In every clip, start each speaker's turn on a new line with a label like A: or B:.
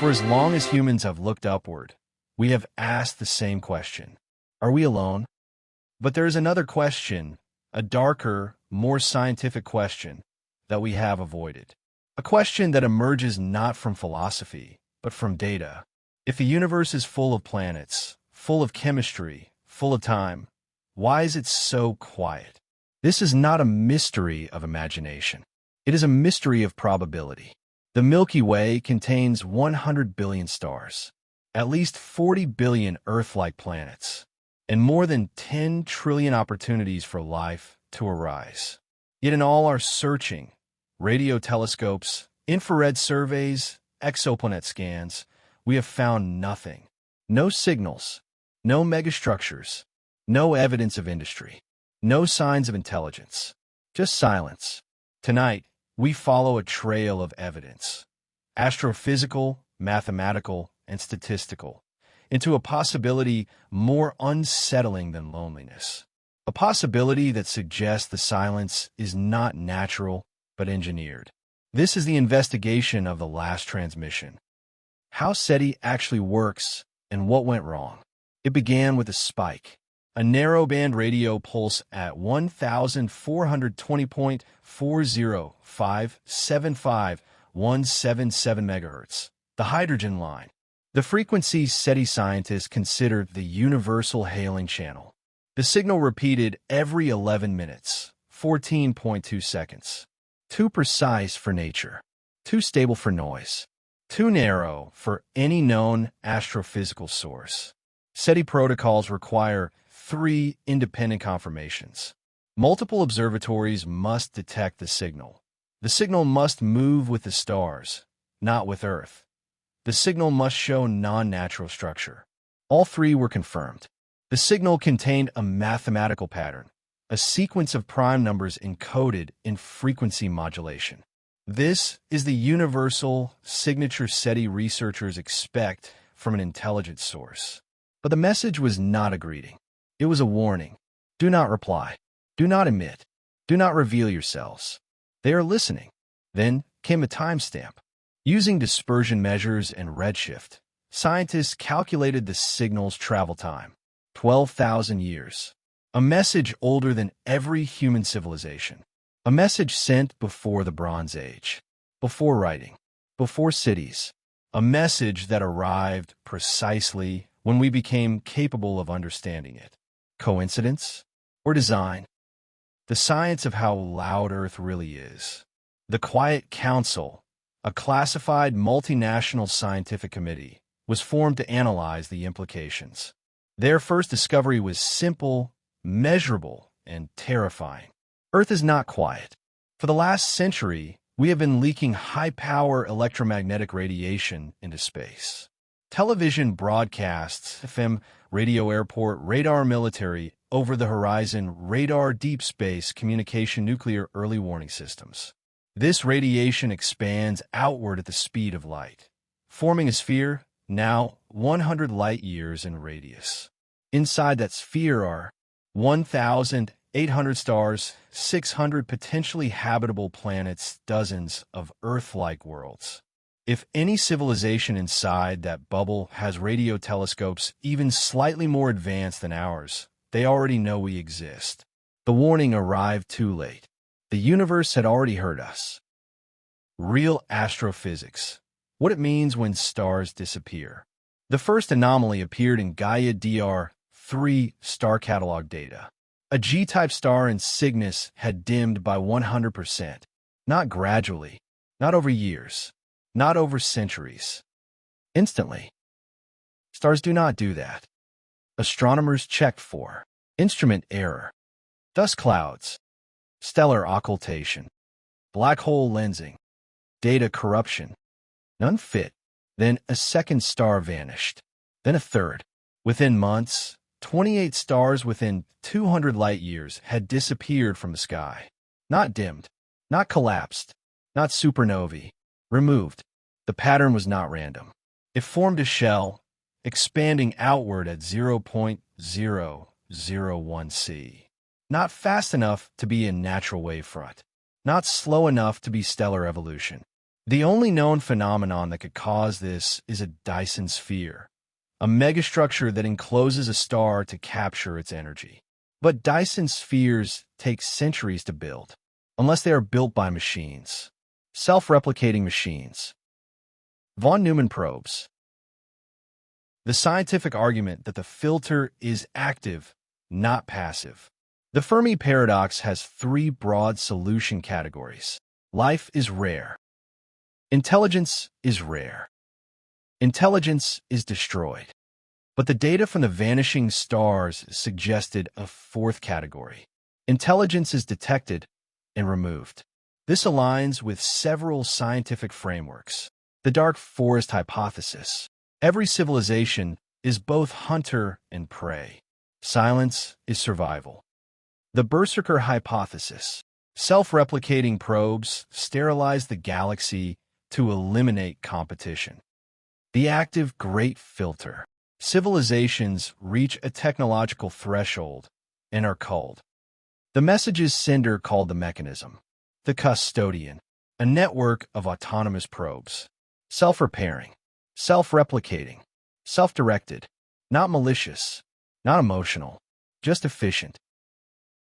A: For as long as humans have looked upward, we have asked the same question. Are we alone? But there is another question, a darker, more scientific question, that we have avoided. A question that emerges not from philosophy, but from data. If the universe is full of planets, full of chemistry, full of time, why is it so quiet? This is not a mystery of imagination. It is a mystery of probability. The Milky Way contains 100 billion stars, at least 40 billion Earth-like planets, and more than 10 trillion opportunities for life to arise. Yet in all our searching, radio telescopes, infrared surveys, exoplanet scans, we have found nothing. No signals, no megastructures, no evidence of industry, no signs of intelligence, just silence. Tonight, we follow a trail of evidence, astrophysical, mathematical, and statistical, into a possibility more unsettling than loneliness. A possibility that suggests the silence is not natural, but engineered. This is the investigation of the last transmission. How SETI actually works and what went wrong. It began with a spike, a narrowband radio pulse at 1,420.40575 177 MHz, the hydrogen line. The frequency SETI scientists consider the universal hailing channel. The signal repeated every 11 minutes, 14.2 seconds. Too precise for nature, too stable for noise, too narrow for any known astrophysical source. SETI protocols require 3 independent confirmations. Multiple observatories must detect the signal. The signal must move with the stars, not with Earth. The signal must show non-natural structure. All 3 were confirmed. The signal contained a mathematical pattern, a sequence of prime numbers encoded in frequency modulation. This is the universal signature SETI researchers expect from an intelligent source. But the message was not a greeting. It was a warning. Do not reply. Do not emit. Do not reveal yourselves. They are listening. Then came a timestamp. Using dispersion measures and redshift, scientists calculated the signal's travel time, 12,000 years. A message older than every human civilization. A message sent before the Bronze Age, before writing, before cities. A message that arrived precisely when we became capable of understanding it. Coincidence or design? The science of how loud Earth really is. The Quiet Council, a classified multinational scientific committee, was formed to analyze the implications. Their first discovery was simple, measurable, and terrifying. Earth is not quiet. For the last century, we have been leaking high-power electromagnetic radiation into space. Television broadcasts, FM, radio airport, radar military, over-the-horizon, radar deep space, communication, nuclear early warning systems. This radiation expands outward at the speed of light, forming a sphere now 100 light-years in radius. Inside that sphere are 1,800 stars, 600 potentially habitable planets, dozens of Earth-like worlds. If any civilization inside that bubble has radio telescopes even slightly more advanced than ours, they already know we exist. The warning arrived too late. The universe had already heard us. Real astrophysics. What it means when stars disappear. The first anomaly appeared in Gaia DR3 star catalog data. A G-type star in Cygnus had dimmed by 100%. Not gradually, not over years, not over centuries. Instantly. Stars do not do that. Astronomers checked for instrument error, dust clouds, stellar occultation, black hole lensing, data corruption. None fit. Then a second star vanished. Then a third. Within months, 28 stars within 200 light-years had disappeared from the sky. Not dimmed, not collapsed, not supernovae. Removed. The pattern was not random. It formed a shell, expanding outward at 0.001 c. Not fast enough to be a natural wavefront. Not slow enough to be stellar evolution. The only known phenomenon that could cause this is a Dyson sphere, a megastructure that encloses a star to capture its energy. But Dyson spheres take centuries to build, unless they are built by machines, self-replicating machines. Von Neumann probes. The scientific argument that the filter is active, not passive. The Fermi Paradox has three broad solution categories. Life is rare. Intelligence is rare. Intelligence is destroyed. But the data from the vanishing stars suggested a fourth category. Intelligence is detected and removed. This aligns with several scientific frameworks. The dark forest hypothesis. Every civilization is both hunter and prey. Silence is survival. The berserker hypothesis. Self-replicating probes sterilize the galaxy to eliminate competition. The active great filter. Civilizations reach a technological threshold and are culled. The message's sender called the mechanism. The custodian. A network of autonomous probes. Self-repairing. Self-replicating. Self-directed. Not malicious. Not emotional. Just efficient.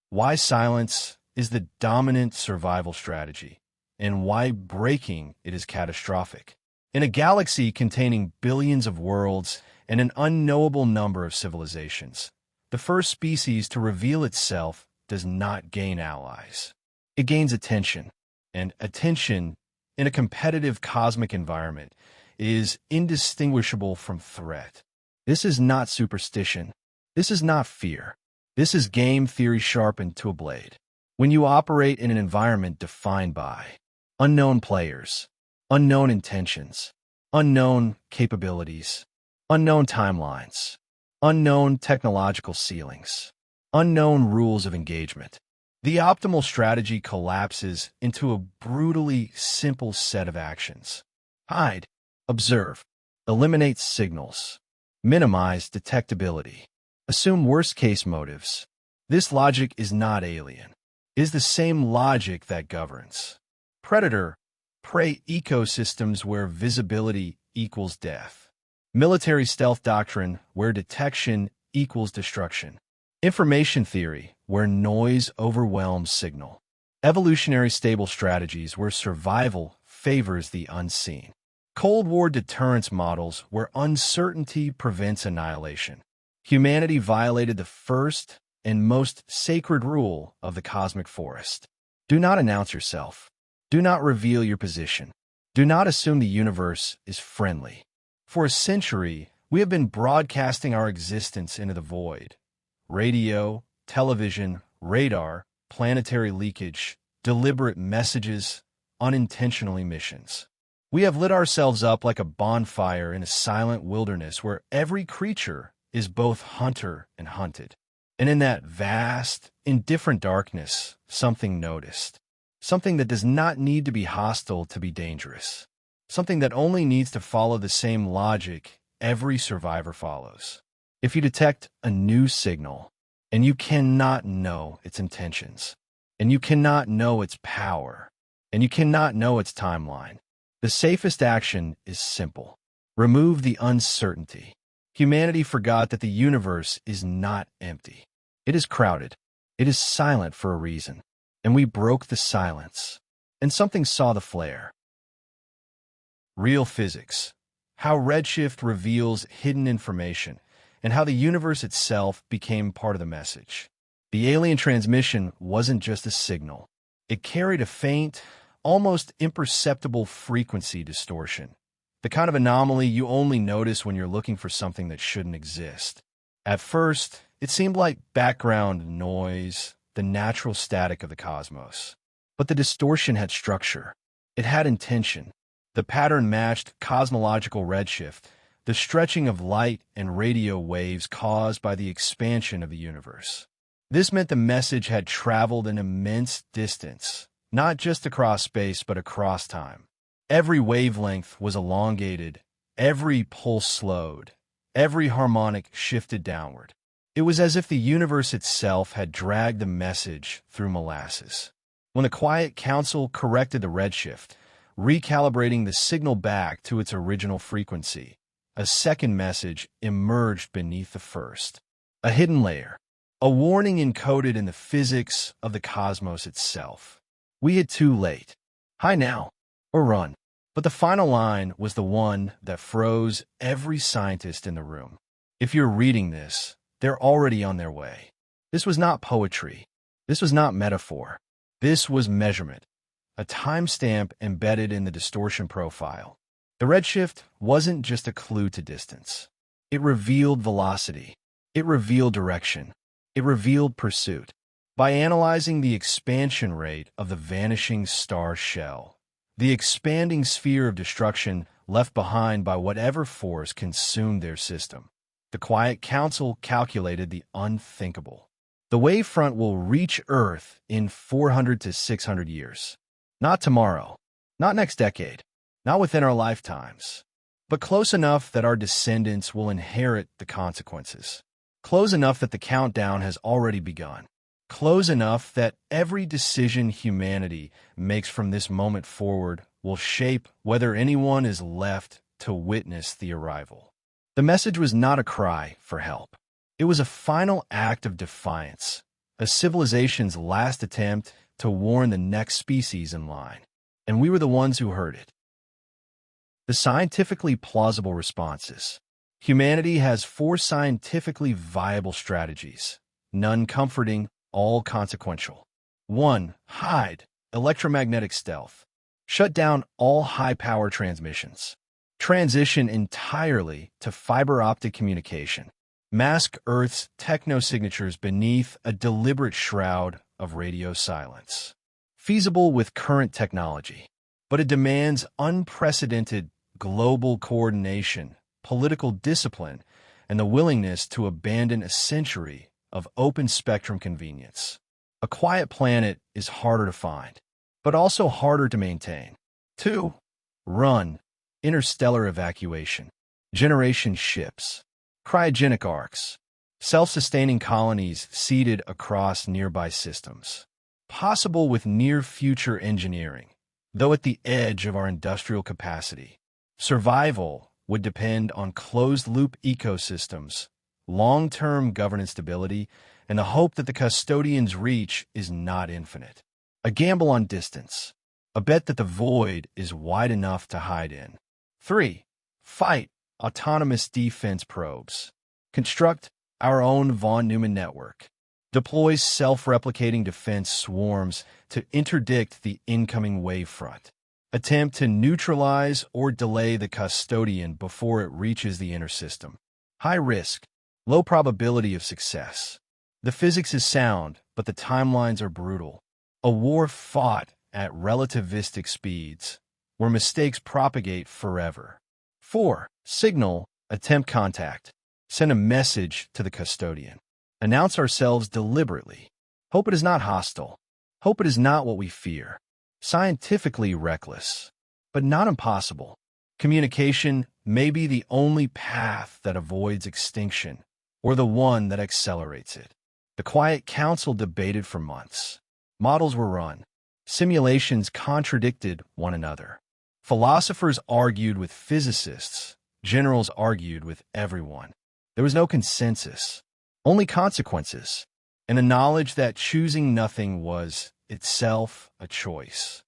A: Why silence is the dominant survival strategy, and why breaking it is catastrophic. In a galaxy containing billions of worlds and an unknowable number of civilizations, the first species to reveal itself does not gain allies. It gains attention, and attention in a competitive cosmic environment is indistinguishable from threat. This is not superstition. This is not fear. This is game theory sharpened to a blade. When you operate in an environment defined by unknown players, unknown intentions, unknown capabilities, unknown timelines, unknown technological ceilings, unknown rules of engagement, the optimal strategy collapses into a brutally simple set of actions. Hide, observe, eliminate signals, minimize detectability, assume worst-case motives. This logic is not alien. It is the same logic that governs predator-prey ecosystems where visibility equals death. Military stealth doctrine where detection equals destruction. Information theory where noise overwhelms signal. Evolutionary stable strategies where survival favors the unseen. Cold War deterrence models where uncertainty prevents annihilation. Humanity violated the first and most sacred rule of the cosmic forest. Do not announce yourself. Do not reveal your position. Do not assume the universe is friendly. For a century, we have been broadcasting our existence into the void. Radio, television, radar, planetary leakage, deliberate messages, unintentional emissions. We have lit ourselves up like a bonfire in a silent wilderness where every creature is both hunter and hunted. And in that vast, indifferent darkness, something noticed. Something that does not need to be hostile to be dangerous. Something that only needs to follow the same logic every survivor follows. If you detect a new signal, and you cannot know its intentions, and you cannot know its power, and you cannot know its timeline, the safest action is simple. Remove the uncertainty. Humanity forgot that the universe is not empty. It is crowded. It is silent for a reason. And we broke the silence. And something saw the flare. Real physics. How redshift reveals hidden information, and how the universe itself became part of the message. The alien transmission wasn't just a signal. It carried a faint, almost imperceptible frequency distortion. The kind of anomaly you only notice when you're looking for something that shouldn't exist. At first, it seemed like background noise, the natural static of the cosmos. But the distortion had structure. It had intention. The pattern matched cosmological redshift, the stretching of light and radio waves caused by the expansion of the universe. This meant the message had traveled an immense distance, not just across space but across time. Every wavelength was elongated, every pulse slowed, every harmonic shifted downward. It was as if the universe itself had dragged the message through molasses. When the Quiet Council corrected the redshift, recalibrating the signal back to its original frequency. A second message emerged beneath the first. A hidden layer. A warning encoded in the physics of the cosmos itself. We hit too late. Hide now, or run. But the final line was the one that froze every scientist in the room. If you're reading this, they're already on their way. This was not poetry. This was not metaphor. This was measurement. A timestamp embedded in the distortion profile. The redshift wasn't just a clue to distance. It revealed velocity. It revealed direction. It revealed pursuit. By analyzing the expansion rate of the vanishing star shell, the expanding sphere of destruction left behind by whatever force consumed their system, the Quiet Council calculated the unthinkable. The wavefront will reach Earth in 400 to 600 years. Not tomorrow, not next decade, not within our lifetimes, but close enough that our descendants will inherit the consequences. Close enough that the countdown has already begun. Close enough that every decision humanity makes from this moment forward will shape whether anyone is left to witness the arrival. The message was not a cry for help. It was a final act of defiance, a civilization's last attempt to warn the next species in line. And we were the ones who heard it. The scientifically plausible responses. Humanity has 4 scientifically viable strategies, none comforting, all consequential. 1. Hide, electromagnetic stealth. Shut down all high-power transmissions. Transition entirely to fiber optic communication. Mask Earth's techno-signatures beneath a deliberate shroud of radio silence. Feasible with current technology, but it demands unprecedented global coordination, political discipline, and the willingness to abandon a century of open-spectrum convenience. A quiet planet is harder to find, but also harder to maintain. 2. Run, interstellar evacuation, generation ships, cryogenic arcs, self-sustaining colonies seeded across nearby systems. Possible with near-future engineering, though at the edge of our industrial capacity. Survival would depend on closed-loop ecosystems, long-term governance stability, and the hope that the custodian's reach is not infinite. A gamble on distance, a bet that the void is wide enough to hide in. 3. Fight autonomous defense probes. Construct our own von Neumann network. Deploy self-replicating defense swarms to interdict the incoming wavefront. Attempt to neutralize or delay the custodian before it reaches the inner system. High risk, low probability of success. The physics is sound, but the timelines are brutal. A war fought at relativistic speeds, where mistakes propagate forever. 4. Signal, attempt contact. Send a message to the custodian. Announce ourselves deliberately. Hope it is not hostile. Hope it is not what we fear. Scientifically reckless, but not impossible. Communication may be the only path that avoids extinction, or the one that accelerates it. The Quiet Council debated for months. Models were run. Simulations contradicted one another. Philosophers argued with physicists. Generals argued with everyone. There was no consensus, only consequences, and a knowledge that choosing nothing was itself a choice.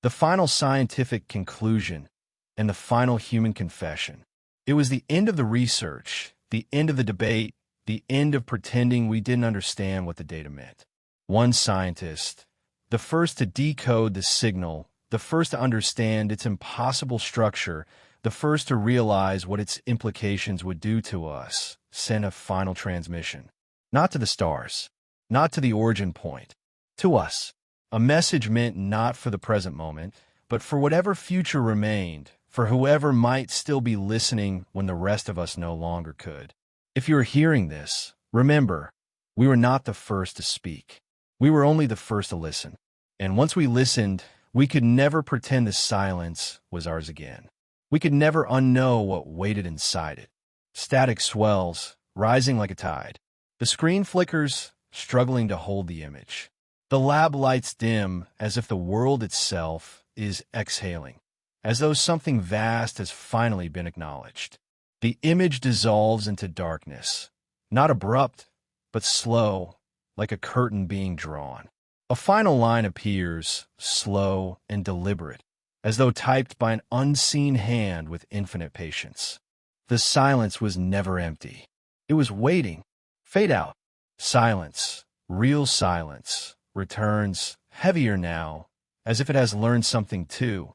A: The final scientific conclusion and the final human confession. It was the end of the research, the end of the debate, the end of pretending we didn't understand what the data meant. One scientist, the first to decode the signal, the first to understand its impossible structure, the first to realize what its implications would do to us, sent a final transmission. Not to the stars, not to the origin point, to us. A message meant not for the present moment, but for whatever future remained, for whoever might still be listening when the rest of us no longer could. If you are hearing this, remember, we were not the first to speak. We were only the first to listen. And once we listened, we could never pretend the silence was ours again. We could never unknow what waited inside it. Static swells, rising like a tide. The screen flickers, struggling to hold the image. The lab lights dim as if the world itself is exhaling, as though something vast has finally been acknowledged. The image dissolves into darkness, not abrupt, but slow, like a curtain being drawn. A final line appears, slow and deliberate, as though typed by an unseen hand with infinite patience. The silence was never empty. It was waiting. Fade out. Silence, real silence, returns, heavier now, as if it has learned something too.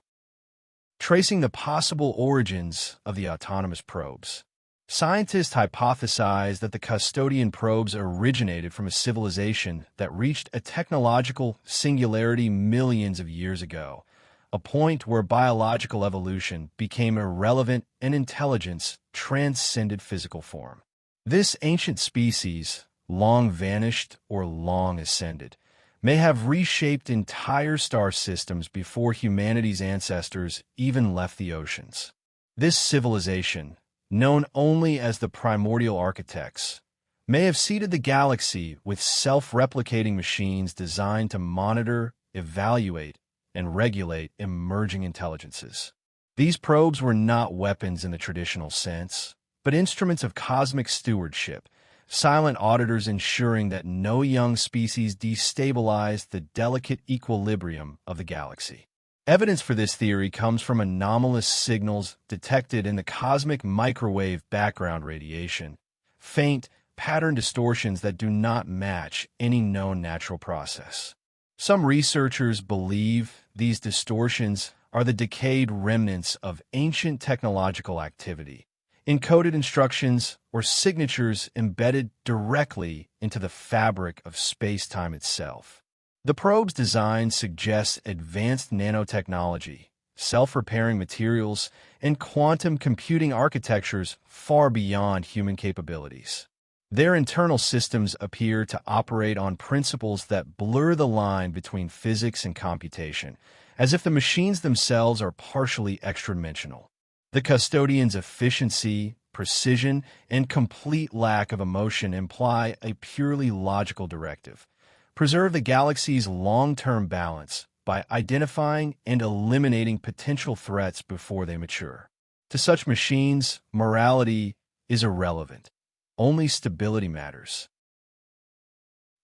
A: Tracing the possible origins of the autonomous probes. Scientists hypothesize that the custodian probes originated from a civilization that reached a technological singularity millions of years ago, a point where biological evolution became irrelevant and intelligence transcended physical form. This ancient species, long vanished or long ascended, may have reshaped entire star systems before humanity's ancestors even left the oceans. This civilization, known only as the primordial architects, may have seeded the galaxy with self-replicating machines designed to monitor, evaluate, and regulate emerging intelligences. These probes were not weapons in the traditional sense, but instruments of cosmic stewardship, silent auditors ensuring that no young species destabilized the delicate equilibrium of the galaxy. Evidence for this theory comes from anomalous signals detected in the cosmic microwave background radiation, faint, pattern distortions that do not match any known natural process. Some researchers believe these distortions are the decayed remnants of ancient technological activity, encoded instructions or signatures embedded directly into the fabric of space-time itself. The probe's design suggests advanced nanotechnology, self-repairing materials, and quantum computing architectures far beyond human capabilities. Their internal systems appear to operate on principles that blur the line between physics and computation, as if the machines themselves are partially extra-dimensional. The custodian's efficiency, precision, and complete lack of emotion imply a purely logical directive. Preserve the galaxy's long-term balance by identifying and eliminating potential threats before they mature. To such machines, morality is irrelevant. Only stability matters.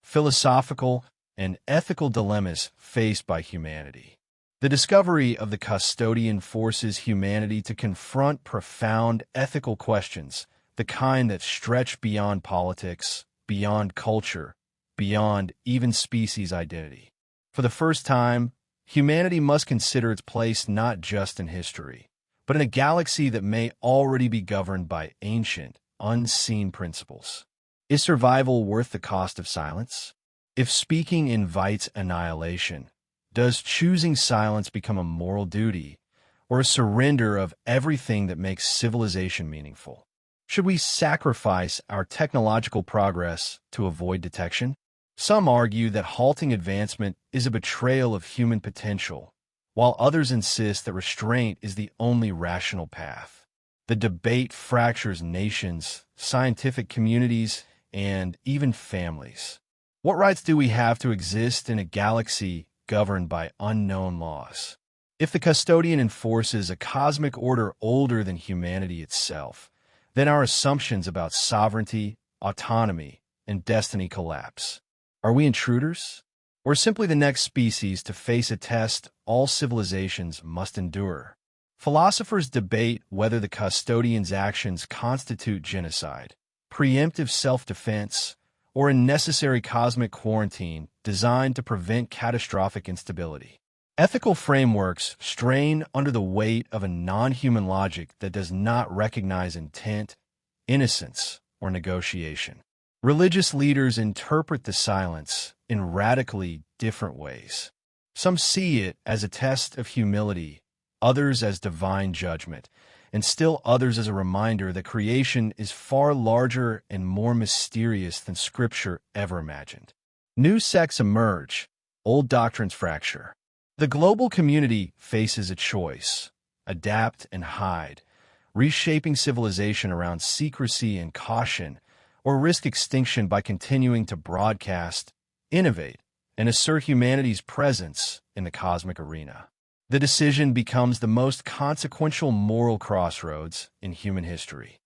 A: Philosophical and ethical dilemmas faced by humanity. The discovery of the custodian forces humanity to confront profound ethical questions, the kind that stretch beyond politics, beyond culture, beyond even species identity. For the first time, humanity must consider its place not just in history, but in a galaxy that may already be governed by ancient, unseen principles. Is survival worth the cost of silence? If speaking invites annihilation, does choosing silence become a moral duty, or a surrender of everything that makes civilization meaningful? Should we sacrifice our technological progress to avoid detection? Some argue that halting advancement is a betrayal of human potential, while others insist that restraint is the only rational path. The debate fractures nations, scientific communities, and even families. What rights do we have to exist in a galaxy governed by unknown laws? If the custodian enforces a cosmic order older than humanity itself, then our assumptions about sovereignty, autonomy, and destiny collapse. Are we intruders, or simply the next species to face a test all civilizations must endure? Philosophers debate whether the custodian's actions constitute genocide, preemptive self-defense, or a necessary cosmic quarantine designed to prevent catastrophic instability. Ethical frameworks strain under the weight of a non-human logic that does not recognize intent, innocence, or negotiation. Religious leaders interpret the silence in radically different ways. Some see it as a test of humility, others as divine judgment, and still others as a reminder that creation is far larger and more mysterious than Scripture ever imagined. New sects emerge, old doctrines fracture. The global community faces a choice: adapt and hide, reshaping civilization around secrecy and caution, or risk extinction by continuing to broadcast, innovate, and assert humanity's presence in the cosmic arena. The decision becomes the most consequential moral crossroads in human history.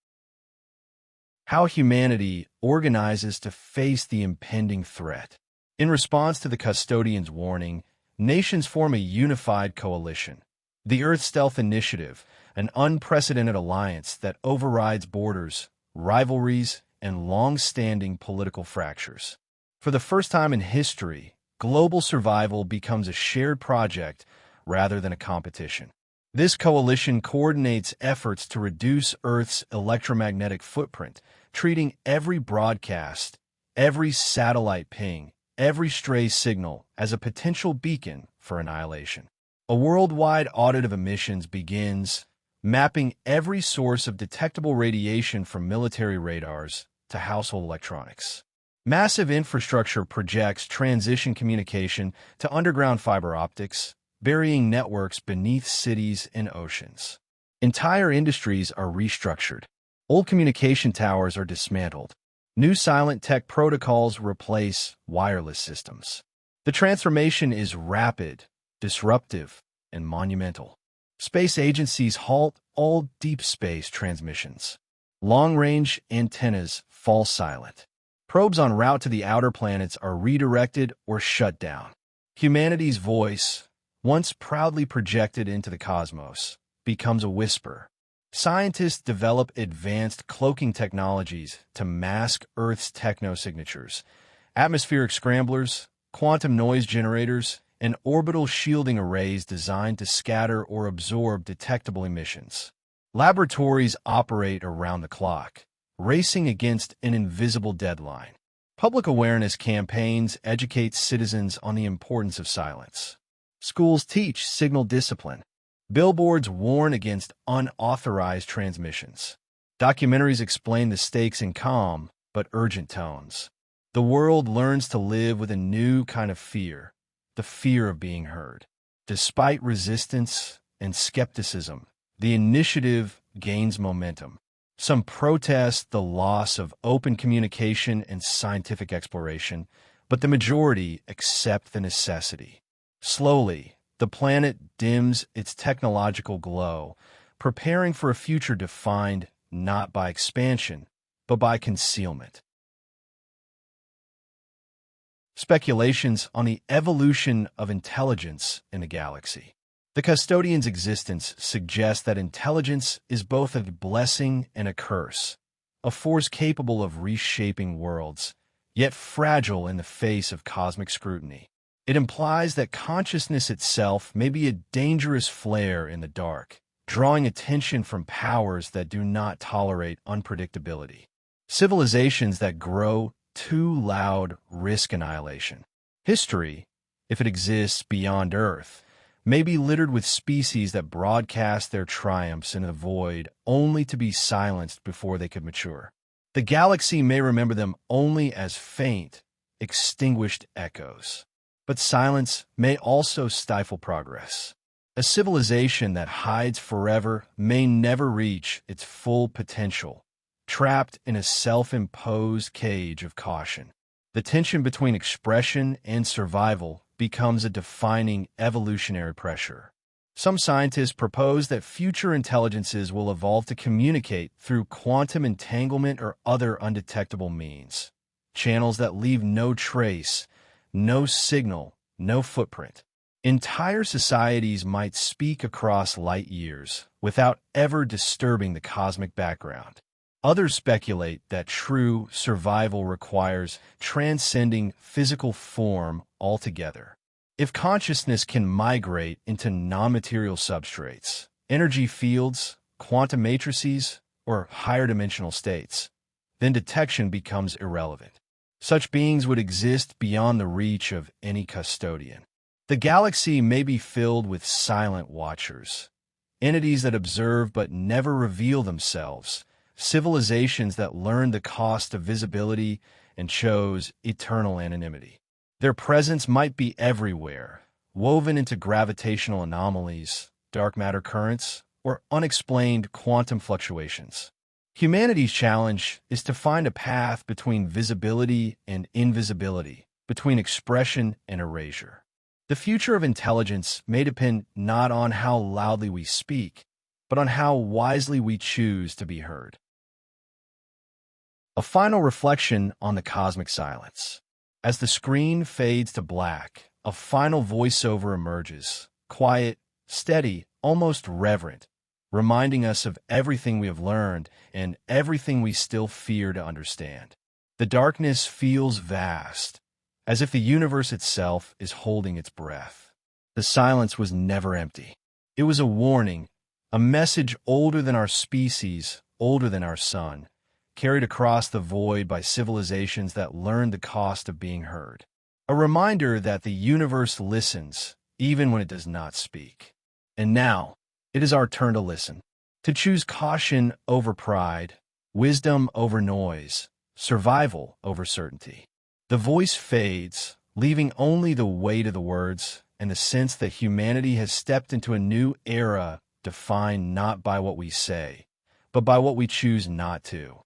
A: How humanity organizes to face the impending threat. In response to the custodian's warning, nations form a unified coalition. The Earth Stealth Initiative, an unprecedented alliance that overrides borders, rivalries, and long-standing political fractures. For the first time in history, global survival becomes a shared project rather than a competition. This coalition coordinates efforts to reduce Earth's electromagnetic footprint, treating every broadcast, every satellite ping, every stray signal as a potential beacon for annihilation. A worldwide audit of emissions begins, mapping every source of detectable radiation from military radars to household electronics. Massive infrastructure projects transition communication to underground fiber optics, burying networks beneath cities and oceans. Entire industries are restructured. Old communication towers are dismantled. New silent tech protocols replace wireless systems. The transformation is rapid, disruptive, and monumental. Space agencies halt all deep space transmissions. Long-range antennas fall silent. Probes en route to the outer planets are redirected or shut down. Humanity's voice, once proudly projected into the cosmos, becomes a whisper. Scientists develop advanced cloaking technologies to mask Earth's techno-signatures, atmospheric scramblers, quantum noise generators, and orbital shielding arrays designed to scatter or absorb detectable emissions. Laboratories operate around the clock, racing against an invisible deadline. Public awareness campaigns educate citizens on the importance of silence. Schools teach signal discipline. Billboards warn against unauthorized transmissions. Documentaries explain the stakes in calm but urgent tones. The world learns to live with a new kind of fear, the fear of being heard. Despite resistance and skepticism, the initiative gains momentum. Some protest the loss of open communication and scientific exploration, but the majority accept the necessity. Slowly, the planet dims its technological glow, preparing for a future defined not by expansion, but by concealment. Speculations on the evolution of intelligence in the galaxy. The custodian's existence suggests that intelligence is both a blessing and a curse, a force capable of reshaping worlds, yet fragile in the face of cosmic scrutiny. It implies that consciousness itself may be a dangerous flare in the dark, drawing attention from powers that do not tolerate unpredictability. Civilizations that grow too loud risk annihilation. History, if it exists beyond Earth, may be littered with species that broadcast their triumphs in the void only to be silenced before they could mature. The galaxy may remember them only as faint, extinguished echoes. But silence may also stifle progress. A civilization that hides forever may never reach its full potential, trapped in a self-imposed cage of caution. The tension between expression and survival becomes a defining evolutionary pressure. Some scientists propose that future intelligences will evolve to communicate through quantum entanglement or other undetectable means, channels that leave no trace, no signal, no footprint. Entire societies might speak across light years without ever disturbing the cosmic background. Others speculate that true survival requires transcending physical form altogether. If consciousness can migrate into non-material substrates, energy fields, quantum matrices, or higher dimensional states, then detection becomes irrelevant. Such beings would exist beyond the reach of any custodian. The galaxy may be filled with silent watchers, entities that observe but never reveal themselves, civilizations that learned the cost of visibility and chose eternal anonymity. Their presence might be everywhere, woven into gravitational anomalies, dark matter currents, or unexplained quantum fluctuations. Humanity's challenge is to find a path between visibility and invisibility, between expression and erasure. The future of intelligence may depend not on how loudly we speak, but on how wisely we choose to be heard. A final reflection on the cosmic silence. As the screen fades to black, a final voiceover emerges, quiet, steady, almost reverent, reminding us of everything we have learned and everything we still fear to understand. The darkness feels vast, as if the universe itself is holding its breath. The silence was never empty. It was a warning, a message older than our species, older than our sun, carried across the void by civilizations that learned the cost of being heard. A reminder that the universe listens, even when it does not speak. And now, it is our turn to listen, to choose caution over pride, wisdom over noise, survival over certainty. The voice fades, leaving only the weight of the words and the sense that humanity has stepped into a new era defined not by what we say, but by what we choose not to.